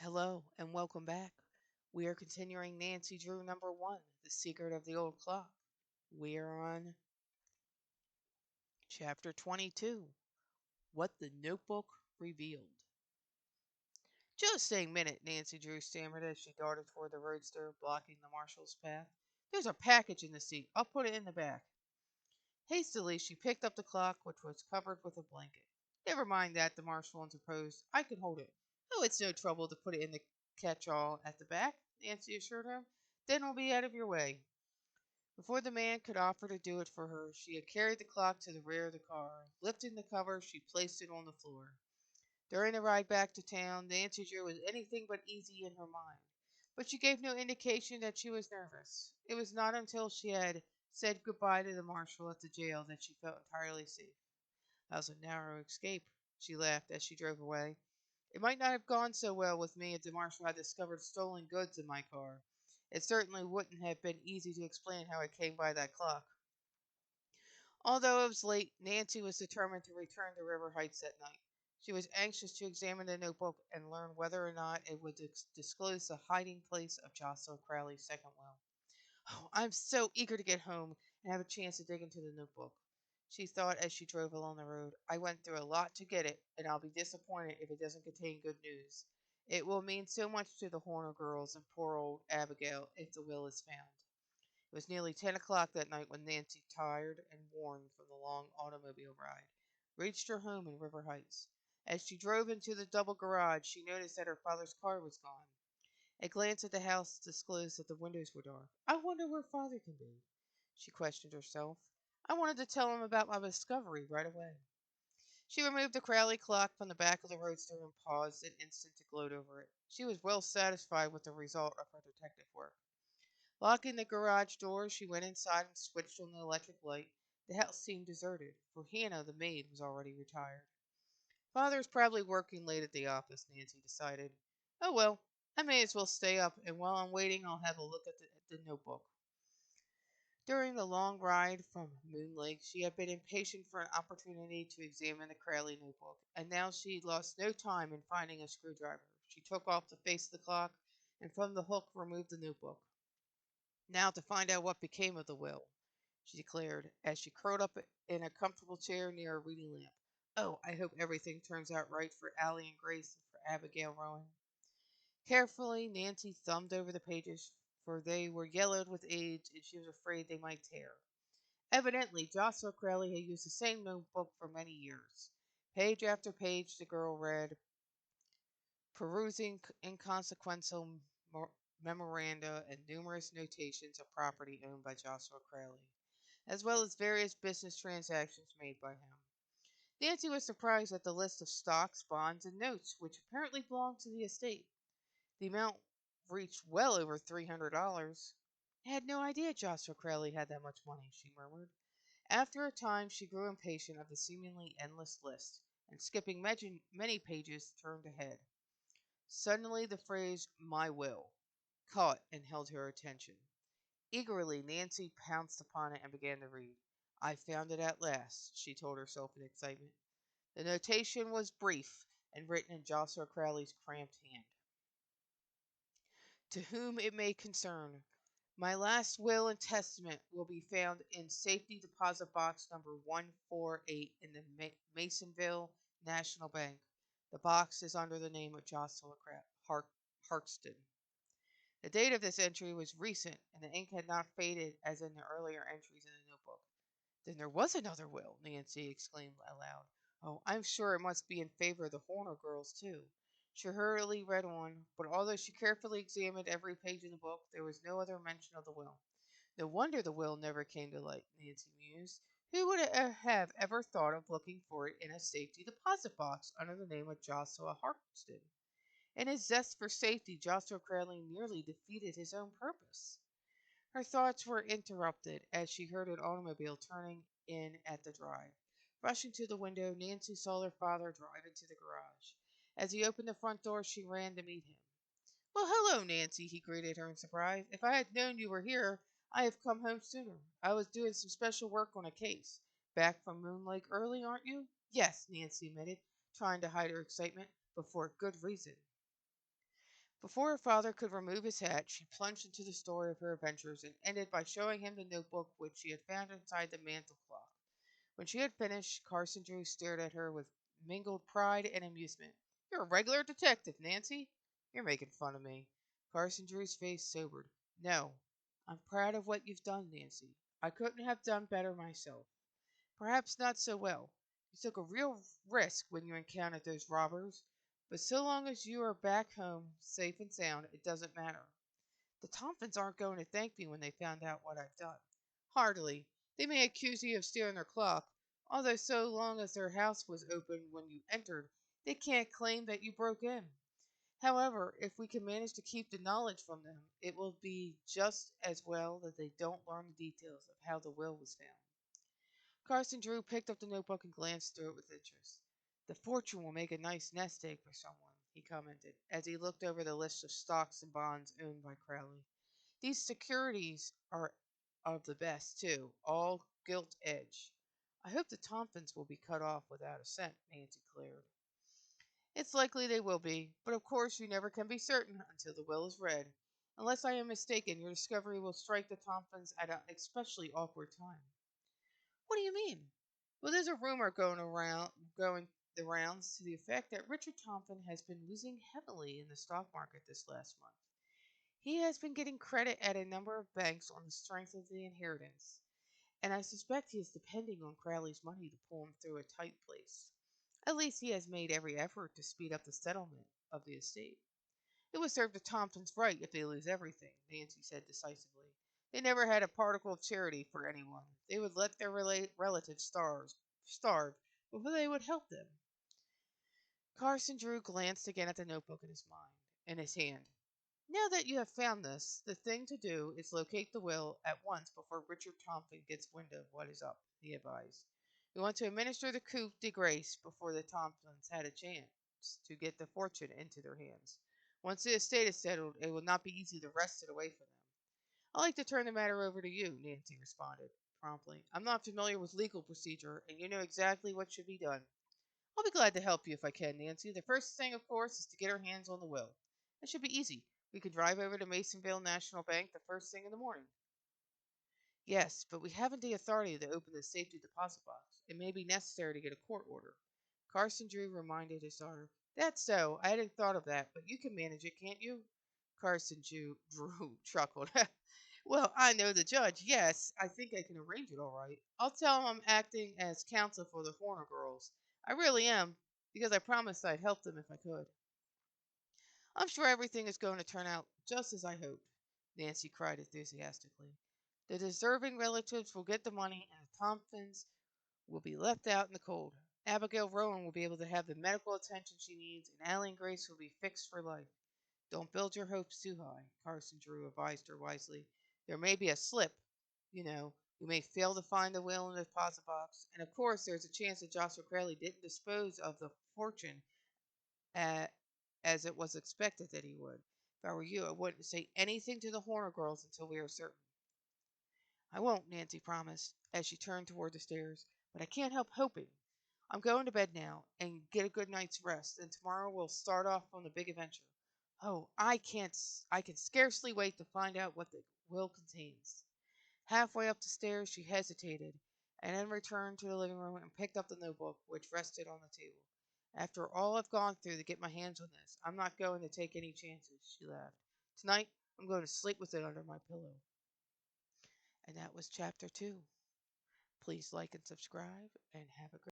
Hello and welcome back. We are continuing Nancy Drew number 1, The Secret of the Old Clock. We are on chapter 22, What the Notebook Revealed. Just a minute, Nancy Drew stammered as she darted toward the roadster, blocking the marshal's path. There's a package in the seat. I'll put it in the back. Hastily, she picked up the clock, which was covered with a blanket. Never mind that, the marshal interposed. I can hold it. Oh, it's no trouble to put it in the catch-all at the back, Nancy assured him. Then we'll be out of your way. Before the man could offer to do it for her, she had carried the clock to the rear of the car. Lifting the cover, she placed it on the floor. During the ride back to town, Nancy Drew was anything but easy in her mind, but she gave no indication that she was nervous. It was not until she had said goodbye to the marshal at the jail that she felt entirely safe. That was a narrow escape, she laughed as she drove away. It might not have gone so well with me if the marshal had discovered stolen goods in my car. It certainly wouldn't have been easy to explain how I came by that clock. Although it was late, Nancy was determined to return to River Heights that night. She was anxious to examine the notebook and learn whether or not it would disclose the hiding place of Jocelyn Crowley's second will. Oh, I'm so eager to get home and have a chance to dig into the notebook, she thought as she drove along the road. I went through a lot to get it, and I'll be disappointed if it doesn't contain good news. It will mean so much to the Horner girls and poor old Abigail if the will is found. It was nearly 10 o'clock that night when Nancy, tired and worn from the long automobile ride, reached her home in River Heights. As she drove into the double garage, she noticed that her father's car was gone. A glance at the house disclosed that the windows were dark. I wonder where father can be, she questioned herself. I wanted to tell him about my discovery right away. She removed the Crowley clock from the back of the roadster and paused an instant to gloat over it. She was well satisfied with the result of her detective work. Locking the garage door, she went inside and switched on the electric light. The house seemed deserted, for Hannah, the maid, was already retired. Father's probably working late at the office, Nancy decided. Oh well, I may as well stay up, and while I'm waiting, I'll have a look at the notebook. During the long ride from Moon Lake, she had been impatient for an opportunity to examine the Crowley notebook, and now she lost no time in finding a screwdriver. She took off the face of the clock, and from the hook removed the notebook. Now to find out what became of the will, she declared, as she curled up in a comfortable chair near a reading lamp. Oh, I hope everything turns out right for Allie and Grace and for Abigail Rowan. Carefully, Nancy thumbed over the pages, for they were yellowed with age and she was afraid they might tear. Evidently, Joshua Crowley had used the same notebook for many years. Page after page, the girl read, perusing inconsequential memoranda and numerous notations of property owned by Joshua Crowley, as well as various business transactions made by him. Nancy was surprised at the list of stocks, bonds, and notes, which apparently belonged to the estate. The amount reached well over $300. I had no idea Joshua Crowley had that much money, she murmured. After a time, she grew impatient of the seemingly endless list, and skipping many pages, turned ahead. Suddenly, the phrase, my will, caught and held her attention. Eagerly, Nancy pounced upon it and began to read. I found it at last, she told herself in excitement. The notation was brief and written in Joshua Crowley's cramped hand. To whom it may concern, my last will and testament will be found in safety deposit box number 148 in the Masonville National Bank. The box is under the name of Joshua Harkston. The date of this entry was recent, and the ink had not faded as in the earlier entries in the notebook. Then there was another will, Nancy exclaimed aloud. Oh, I'm sure it must be in favor of the Horner girls, too. She hurriedly read on, but although she carefully examined every page in the book, there was no other mention of the will. No wonder the will never came to light, Nancy mused. Who would have ever thought of looking for it in a safety deposit box under the name of Joshua Harkston? In his zest for safety, Joshua Crowley nearly defeated his own purpose. Her thoughts were interrupted as she heard an automobile turning in at the drive. Rushing to the window, Nancy saw her father drive into the garage. As he opened the front door, she ran to meet him. Well, hello, Nancy, he greeted her in surprise. If I had known you were here, I have come home sooner. I was doing some special work on a case. Back from Moon Lake early, aren't you? Yes, Nancy admitted, trying to hide her excitement, but for a good reason. Before her father could remove his hat, she plunged into the story of her adventures and ended by showing him the notebook which she had found inside the mantel clock. When she had finished, Carson Drew stared at her with mingled pride and amusement. "You're a regular detective, Nancy." "You're making fun of me." Carson Drew's face sobered. "No, I'm proud of what you've done, Nancy. I couldn't have done better myself. Perhaps not so well. You took a real risk when you encountered those robbers, but so long as you are back home safe and sound, it doesn't matter. The Tompkins aren't going to thank me when they found out what I've done." "Hardly. They may accuse you of stealing their clock, although so long as their house was open when you entered, they can't claim that you broke in. However, if we can manage to keep the knowledge from them, it will be just as well that they don't learn the details of how the will was found." Carson Drew picked up the notebook and glanced through it with interest. "The fortune will make a nice nest egg for someone," he commented, as he looked over the list of stocks and bonds owned by Crowley. "These securities are of the best, too, all gilt edge. I hope the Tompkins will be cut off without a cent," Nancy declared. "It's likely they will be, but of course you never can be certain until the will is read. Unless I am mistaken, your discovery will strike the Tompkins at an especially awkward time." "What do you mean?" "Well, there's a rumor going the rounds to the effect that Richard Tompkins has been losing heavily in the stock market this last month. He has been getting credit at a number of banks on the strength of the inheritance, and I suspect he is depending on Crowley's money to pull him through a tight place. At least he has made every effort to speed up the settlement of the estate." "It would serve the Tompkins right if they lose everything," Nancy said decisively. "They never had a particle of charity for anyone. They would let their relatives starve before they would help them." Carson Drew glanced again at the notebook in his hand. "Now that you have found this, the thing to do is locate the will at once before Richard Tompkins gets wind of what is up," he advised. "We want to administer the coup de grace before the Tompkins had a chance to get the fortune into their hands. Once the estate is settled, it will not be easy to wrest it away from them." "I'd like to turn the matter over to you," Nancy responded promptly. "I'm not familiar with legal procedure, and you know exactly what should be done." "I'll be glad to help you if I can, Nancy. The first thing, of course, is to get our hands on the will. That should be easy. We can drive over to Masonville National Bank the first thing in the morning." "Yes, but we haven't the authority to open the safety deposit box. It may be necessary to get a court order." Carson Drew reminded his daughter. "That's so. I hadn't thought of that, but you can manage it, can't you?" Drew chuckled. "Well, I know the judge. Yes, I think I can arrange it all right. I'll tell him I'm acting as counsel for the Horner girls. I really am, because I promised I'd help them if I could." "I'm sure everything is going to turn out just as I hoped," Nancy cried enthusiastically. "The deserving relatives will get the money, and the Tompkins will be left out in the cold. Abigail Rowan will be able to have the medical attention she needs, and Allie and Grace will be fixed for life." "Don't build your hopes too high," Carson Drew advised her wisely. "There may be a slip, you know. We may fail to find the will in the deposit box, and of course there's a chance that Joshua Crowley didn't dispose of the fortune uh, as it was expected that he would. If I were you, I wouldn't say anything to the Horner girls until we are certain." "I won't," Nancy promised, as she turned toward the stairs, "but I can't help hoping. I'm going to bed now and get a good night's rest, and tomorrow we'll start off on the big adventure. Oh, I can scarcely wait to find out what the will contains." Halfway up the stairs, she hesitated, and then returned to the living room and picked up the notebook, which rested on the table. "After all I've gone through to get my hands on this, I'm not going to take any chances," she laughed. "Tonight, I'm going to sleep with it under my pillow." And that was chapter 2. Please like and subscribe, and have a great